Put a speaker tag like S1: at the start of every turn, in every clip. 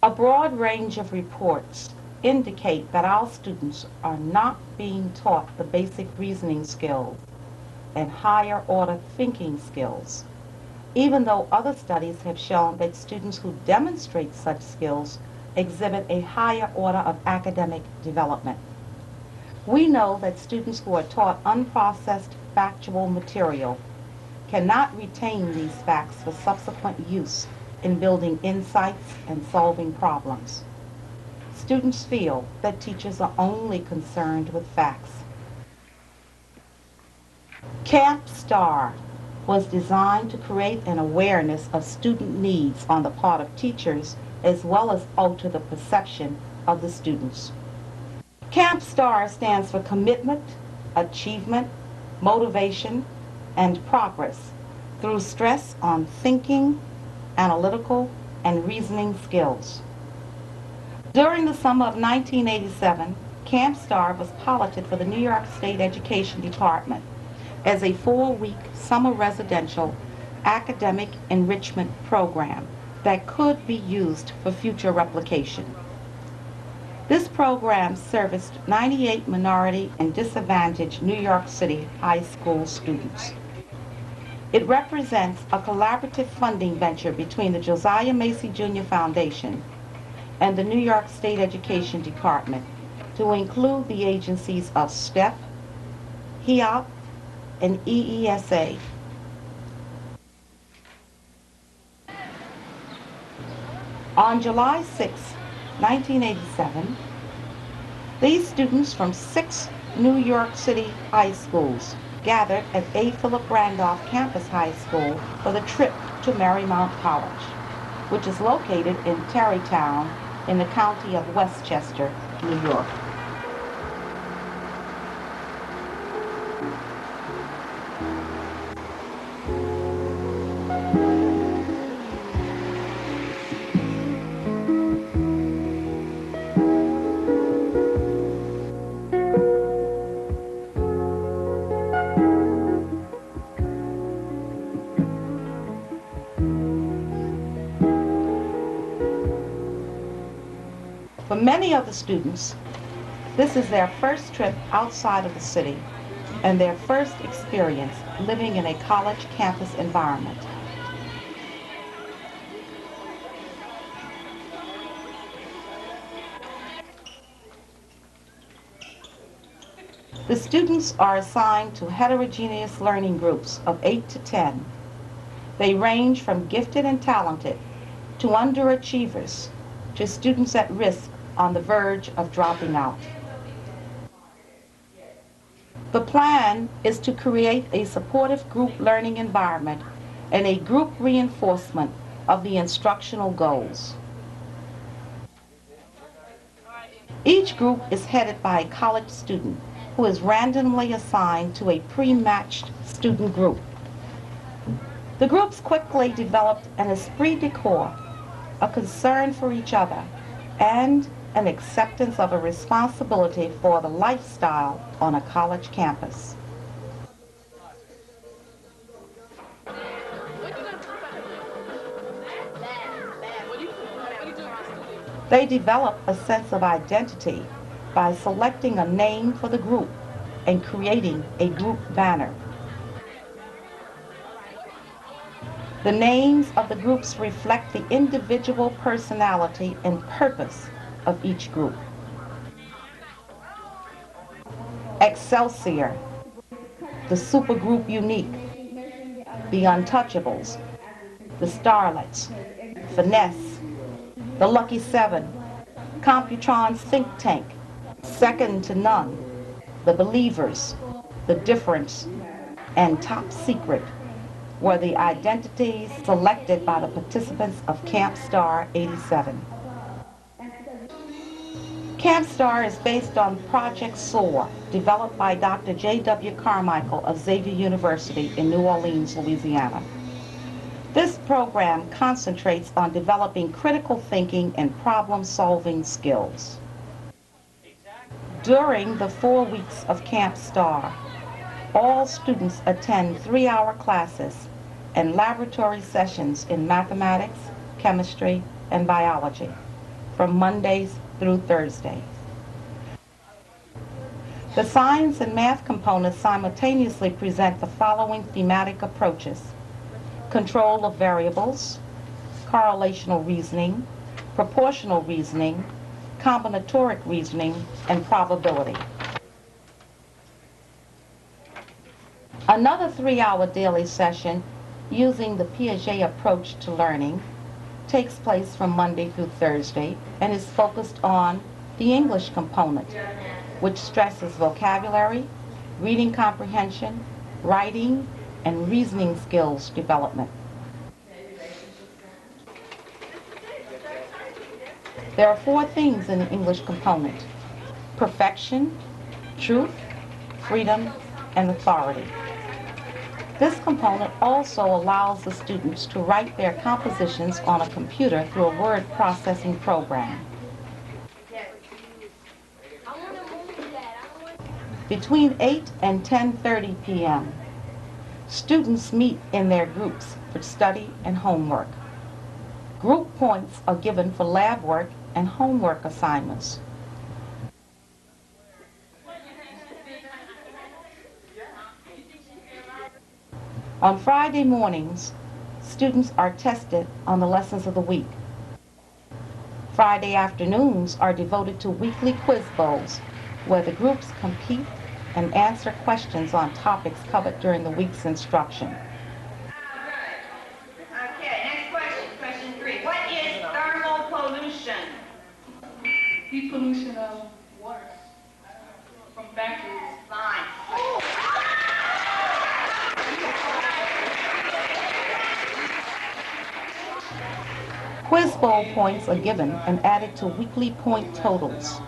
S1: A broad range of reports indicate that our students are not being taught the basic reasoning skills and higher order thinking skills, even though other studies have shown that students who demonstrate such skills exhibit a higher order of academic development. We know that students who are taught unprocessed factual material cannot retain these facts for subsequent use in building insights and solving problems. Students feel that teachers are only concerned with facts. Camp STAR was designed to create an awareness of student needs on the part of teachers as well as alter the perception of the students. Camp STAR stands for commitment, achievement, motivation, and progress through stress on thinking, analytical, and reasoning skills. During the summer of 1987, Camp STAR was piloted for the New York State Education Department as a 4-week summer residential academic enrichment program that could be used for future replication. This program serviced 98 minority and disadvantaged New York City high school students. It represents a collaborative funding venture between the Josiah Macy Jr. Foundation and the New York State Education Department to include the agencies of STEP, HEOP, and EESA. On July 6, 1987, these students from 6 New York City high schools gathered at A. Philip Randolph Campus High School for the trip to Marymount College, which is located in Tarrytown in the county of Westchester, New York. For many of the students, this is their first trip outside of the city and their first experience living in a college campus environment. The students are assigned to heterogeneous learning groups of 8 to 10. They range from gifted and talented to underachievers to students at risk on the verge of dropping out. The plan is to create a supportive group learning environment and a group reinforcement of the instructional goals. Each group is headed by a college student who is randomly assigned to a pre-matched student group. The groups quickly developed an esprit de corps, a concern for each other, and an acceptance of a responsibility for the lifestyle on a college campus. They develop a sense of identity by selecting a name for the group and creating a group banner. The names of the groups reflect the individual personality and purpose of each group. Excelsior, the supergroup Unique, the Untouchables, the Starlets, Finesse, the Lucky Seven, Computron's Think Tank, Second to None, the Believers, the Difference, and Top Secret were the identities selected by the participants of Camp STAR 87. Camp STAR is based on Project SOAR, developed by Dr. J.W. Carmichael of Xavier University in New Orleans, Louisiana. This program concentrates on developing critical thinking and problem-solving skills. During the 4 weeks of Camp STAR, all students attend 3-hour classes and laboratory sessions in mathematics, chemistry, and biology. from Mondays through Thursdays. The science and math components simultaneously present the following thematic approaches: control of variables, correlational reasoning, proportional reasoning, combinatoric reasoning, and probability. Another 3-hour daily session using the Piaget approach to learning takes place from Monday through Thursday and is focused on the English component, which stresses vocabulary, reading comprehension, writing, and reasoning skills development. There are 4 themes in the English component: perfection, truth, freedom, and authority. This component also allows the students to write their compositions on a computer through a word processing program. Between 8 and 10:30 p.m., students meet in their groups for study and homework. Group points are given for lab work and homework assignments. On Friday mornings, students are tested on the lessons of the week. Friday afternoons are devoted to weekly quiz bowls, where the groups compete and answer questions on topics covered during the week's instruction.
S2: Okay, next question, question 3. What is thermal pollution?
S3: Heat pollution of water from factories.
S2: Fine.
S1: Quiz bowl points are given and added to weekly point totals.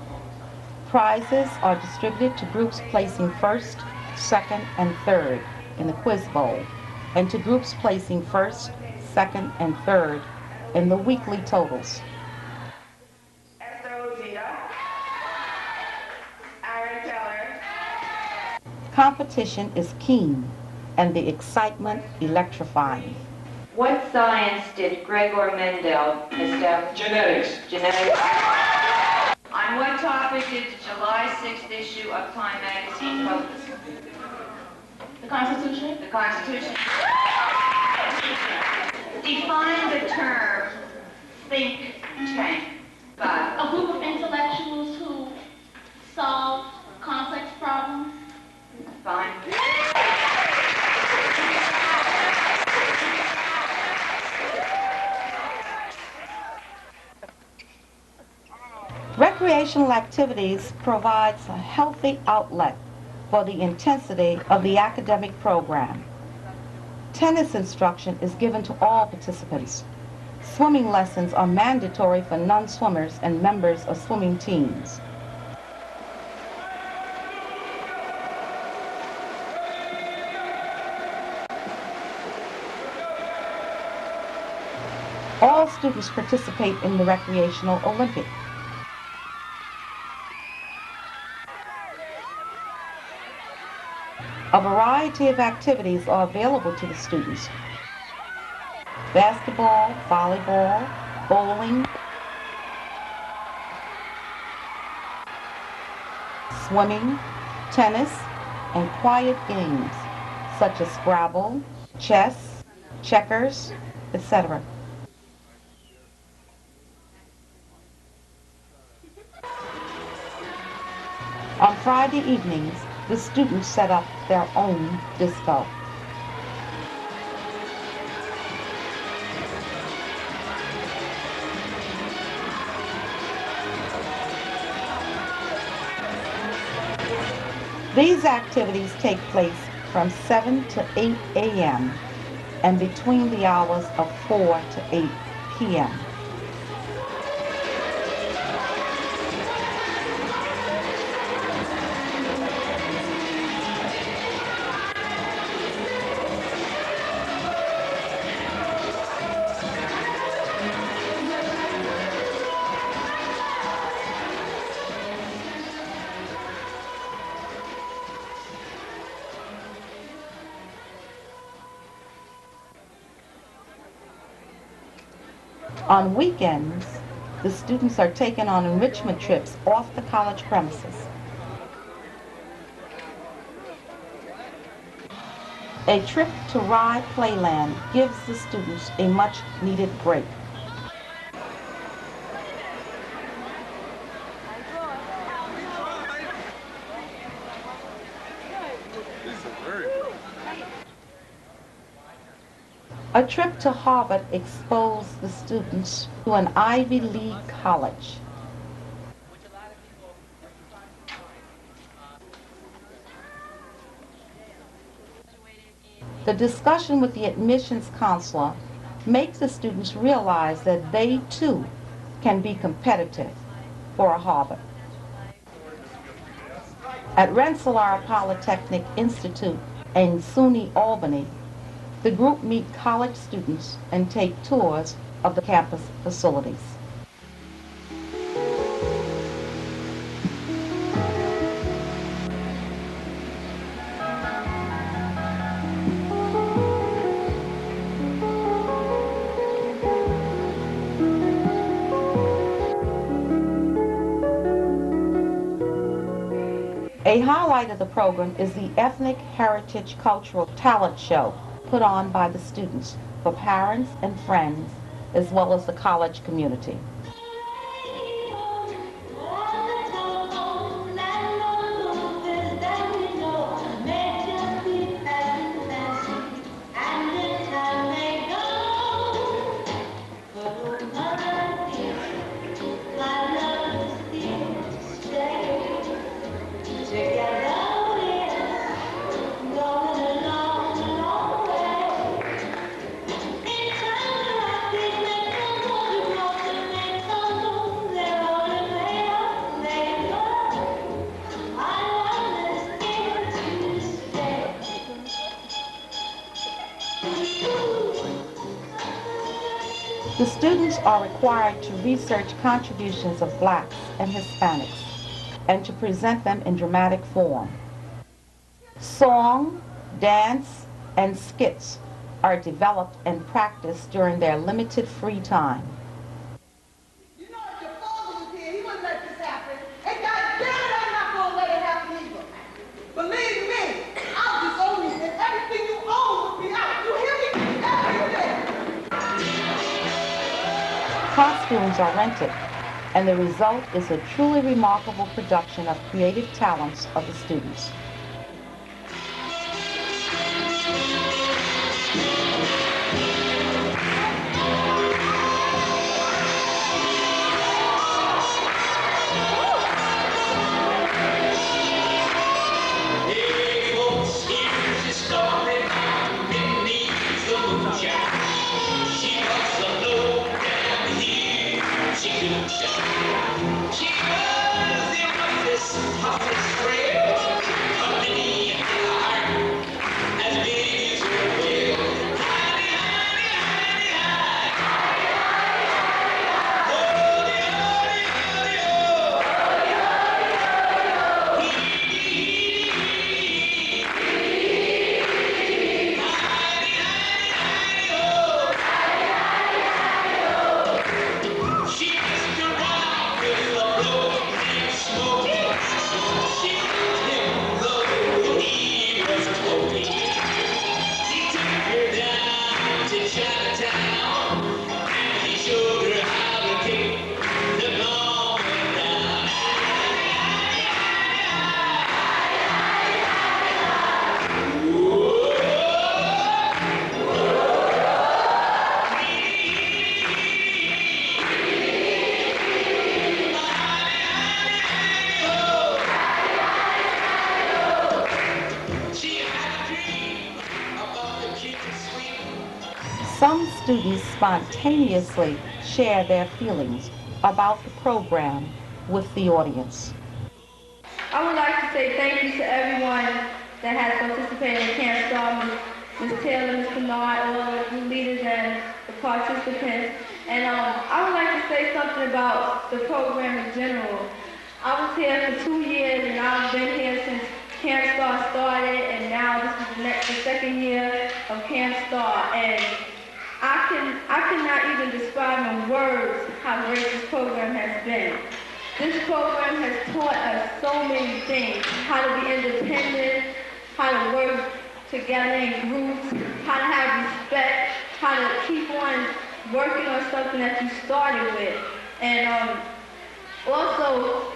S1: Prizes are distributed to groups placing first, second, and third in the quiz bowl, and to groups placing first, second, and third in the weekly totals. Competition is keen and the excitement electrifying.
S2: What science did Gregor Mendel establish?
S4: Genetics.
S2: Genetics. On what topic did the July 6th issue of Time magazine focus?
S3: The Constitution.
S2: The Constitution. Define the term think tank.
S3: A group of intellectuals who solve complex problems.
S2: Fine.
S1: Recreational activities provides a healthy outlet for the intensity of the academic program. Tennis instruction is given to all participants. Swimming lessons are mandatory for non-swimmers and members of swimming teams. All students participate in the Recreational Olympic. A variety of activities are available to the students: basketball, volleyball, bowling, swimming, tennis, and quiet games such as Scrabble, chess, checkers, etc. On Friday evenings, the students set up their own disco. These activities take place from 7 to 8 a.m. and between the hours of 4 to 8 p.m. On weekends, the students are taken on enrichment trips off the college premises. A trip to Rye Playland gives the students a much-needed break. A trip to Harvard exposed the students to an Ivy League college. The discussion with the admissions counselor makes the students realize that they too can be competitive for a Harvard. At Rensselaer Polytechnic Institute in SUNY Albany, the group meet college students and take tours of the campus facilities. A highlight of the program is the Ethnic Heritage Cultural Talent Show put on by the students for parents and friends, as well as the college community. The students are required to research contributions of Blacks and Hispanics and to present them in dramatic form. Song, dance, and skits are developed and practiced during their limited free time.
S4: You know, if your father was here, he wouldn't let this happen. And God damn it, I'm not going to let it happen either. Believe me, I'll disown you and everything you own will be out. You hear me? Everything.
S1: Costumes are rented, and the result is a truly remarkable production of creative talents of the students. Some students spontaneously share their feelings about the program with the audience.
S5: I would like to say thank you to everyone that has participated in Camp Star, Ms. Taylor, Ms. Kennard, all the leaders and the participants. And I would like to say something about the program in general. I was here for 2 years, and I've been here since Camp Star started, and now this is the second year of Camp Star. And I cannot even describe in words how great this program has been. This program has taught us so many things: how to be independent, how to work together in groups, how to have respect, how to keep on working on something that you started with. And also,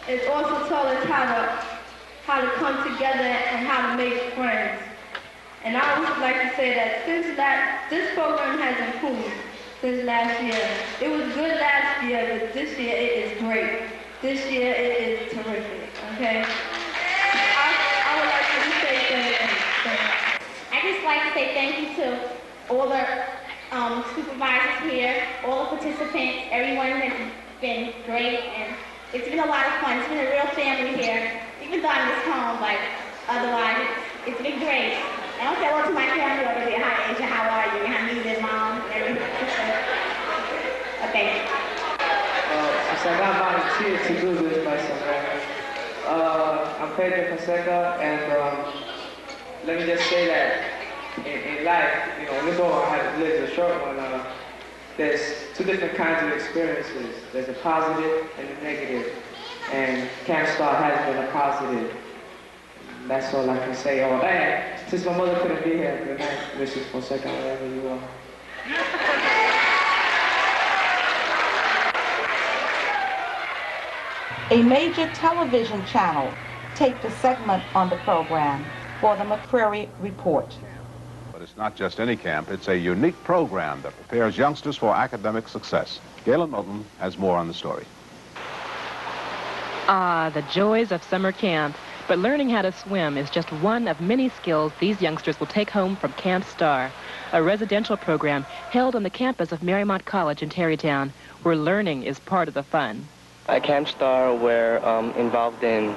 S5: it's also taught us how to come together and how to make friends. And I would like to say that this program has improved since last year. It was good last year, but this year it is great. This year it is terrific, okay? I would like to say thank you.
S3: I just like to say thank you to all the supervisors here, all the participants. Everyone has been great, and it's been a lot of fun. It's been a real family here. Even though I'm just home, but otherwise it's been great. I want to say hello to my family over there. Hi, Asia. How are you? How are you, and mom, and everything. Okay.
S6: Since I got volunteered to do this by someone, I'm Pedro Fonseca, and let me just say that in life, you know, in this world I have lived a short one, there's two different kinds of experiences. There's a positive and a negative, and Camp Star has been a positive. That's all I can say. Oh, and since my mother couldn't be here, good night, Mrs. Fonseca, wherever you are.
S1: A major television channel taped a segment on the program for the McCreary Report.
S7: But it's not just any camp, it's a unique program that prepares youngsters for academic success. Galen Moulton has more on the story.
S8: Ah, the joys of summer camp. But learning how to swim is just one of many skills these youngsters will take home from Camp Star, a residential program held on the campus of Marymount College in Tarrytown, where learning is part of the fun.
S9: At Camp Star, we're involved in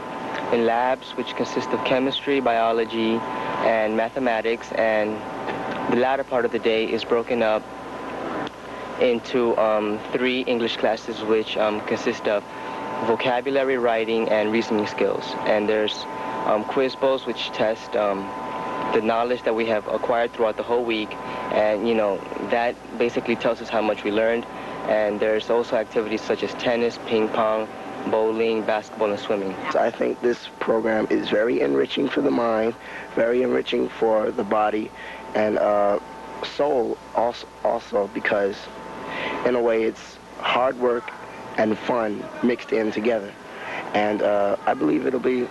S9: labs, which consist of chemistry, biology, and mathematics, and the latter part of the day is broken up into 3 English classes, which consist of vocabulary, writing, and reasoning skills. And there's quiz bowls, which test the knowledge that we have acquired throughout the whole week, and you know, that basically tells us how much we learned. And there's also activities such as tennis, ping pong, bowling, basketball, and swimming.
S10: So I think this program is very enriching for the mind, very enriching for the body, and soul also because in a way it's hard work and fun mixed in together. And I believe it'll be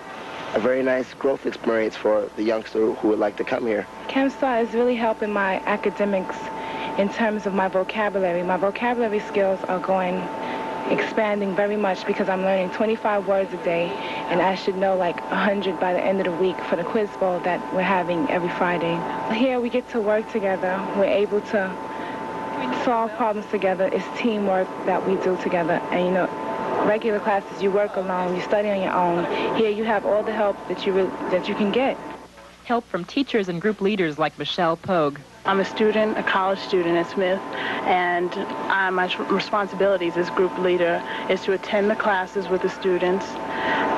S10: a very nice growth experience for the youngster who would like to come here.
S11: Camp Star is really helping my academics in terms of my vocabulary. My vocabulary skills are expanding very much because I'm learning 25 words a day, and I should know like 100 by the end of the week for the quiz bowl that we're having every Friday. Here we get to work together. We're able to solve problems together. It's teamwork that we do together. And you know, regular classes you work alone, you study on your own. Here you have all the help that you can get.
S8: Help from teachers and group leaders like Michelle Pogue.
S12: I'm a student, a college student at Smith, and my responsibilities as group leader is to attend the classes with the students,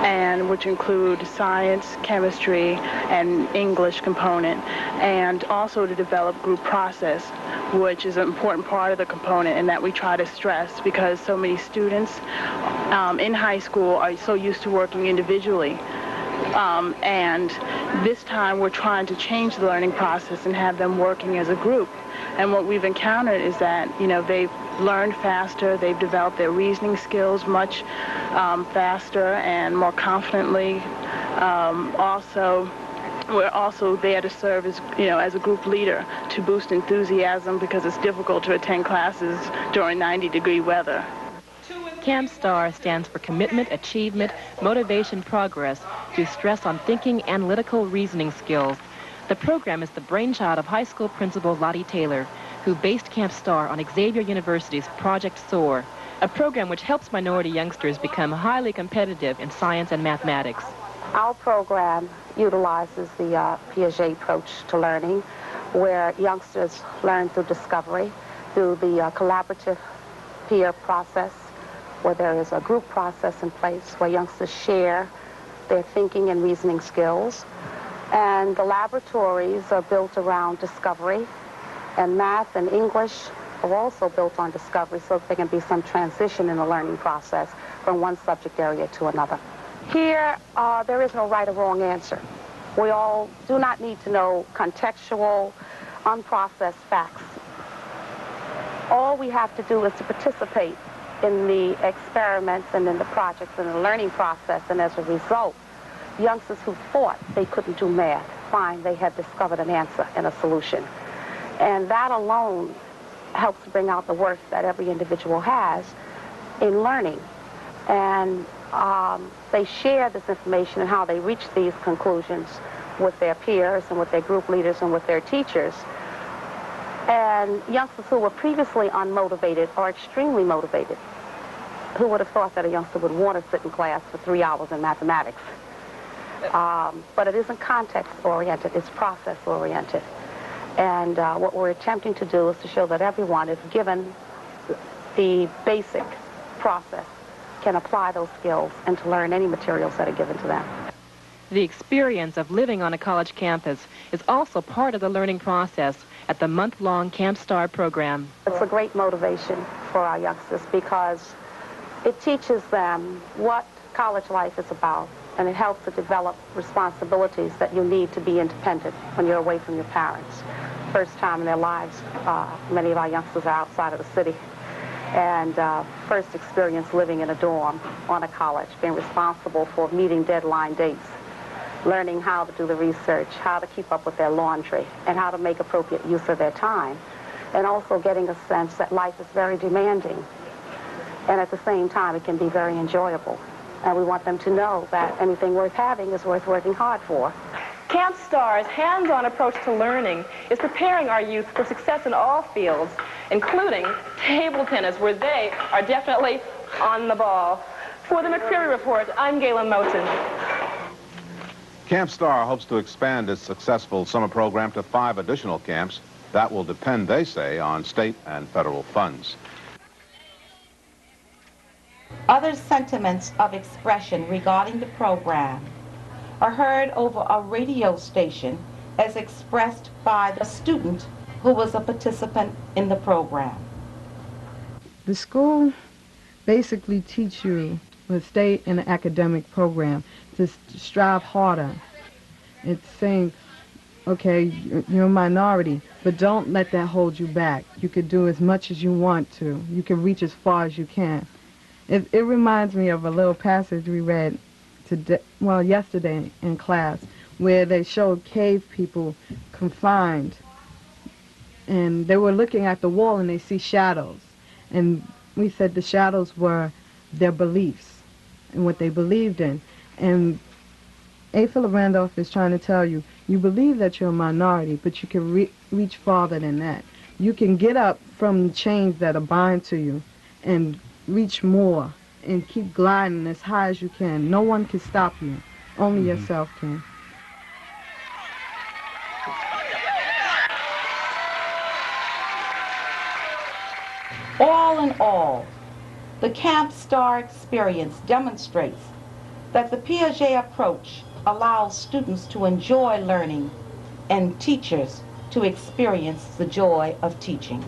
S12: and which include science, chemistry, and English component, and also to develop group process, which is an important part of the component and that we try to stress because so many students in high school are so used to working individually. And this time we're trying to change the learning process and have them working as a group. And what we've encountered is that, you know, they've learned faster, they've developed their reasoning skills much faster and more confidently. We're also there to serve as, you know, as a group leader to boost enthusiasm because it's difficult to attend classes during 90-degree weather.
S8: Camp Star stands for Commitment, Achievement, Motivation, Progress, through stress on thinking, analytical, reasoning skills. The program is the brainchild of high school principal Lottie Taylor, who based Camp Star on Xavier University's Project SOAR, a program which helps minority youngsters become highly competitive in science and mathematics.
S13: Our program utilizes the Piaget approach to learning, where youngsters learn through discovery, through the collaborative peer process, where there is a group process in place where youngsters share their thinking and reasoning skills. And the laboratories are built around discovery And math and English are also built on discovery so that there can be some transition in the learning process from one subject area to another. Here, there is no right or wrong answer. We all do not need to know contextual, unprocessed facts. All we have to do is to participate in the experiments and in the projects and the learning process, and as a result, youngsters who thought they couldn't do math find they have discovered an answer and a solution. And that alone helps to bring out the worth that every individual has in learning. And they share this information and how they reach these conclusions with their peers and with their group leaders and with their teachers. And youngsters who were previously unmotivated are extremely motivated. Who would have thought that a youngster would want to sit in class for 3 hours in mathematics? But it isn't context-oriented, it's process-oriented. And what we're attempting to do is to show that everyone, if given the basic process, can apply those skills and to learn any materials that are given to them.
S8: The experience of living on a college campus is also part of the learning process at the month-long Camp Star program.
S13: It's a great motivation for our youngsters because it teaches them what college life is about, and it helps to develop responsibilities that you need to be independent when you're away from your parents. First time in their lives, many of our youngsters are outside of the city, and first experience living in a dorm on a college, being responsible for meeting deadline dates, learning how to do the research, how to keep up with their laundry, and how to make appropriate use of their time, and also getting a sense that life is very demanding, and at the same time it can be very enjoyable. And we want them to know that anything worth having is worth working hard for.
S8: Camp Star's hands-on approach to learning is preparing our youth for success in all fields, including table tennis, where they are definitely on the ball. For the McCreary Report, I'm Galen Moten.
S7: Camp Star hopes to expand its successful summer program to 5 additional camps. That will depend, they say, on state and federal funds.
S1: Other sentiments of expression regarding the program are heard over a radio station as expressed by the student who was a participant in the program.
S14: The school basically teach you, the state and the academic program, to strive harder. It's saying, okay, you're a minority, but don't let that hold you back. You could do as much as you want to. You can reach as far as you can. It reminds me of a little passage we read today, well, yesterday in class, where they showed cave people confined, and they were looking at the wall and they see shadows. And we said the shadows were their beliefs and what they believed in. And A. Philip Randolph is trying to tell you, you believe that you're a minority, but you can reach farther than that. You can get up from the chains that are bind to you and reach more and keep gliding as high as you can. No one can stop you. Only yourself can.
S1: All in all, the Camp Star experience demonstrates that the Piaget approach allows students to enjoy learning and teachers to experience the joy of teaching.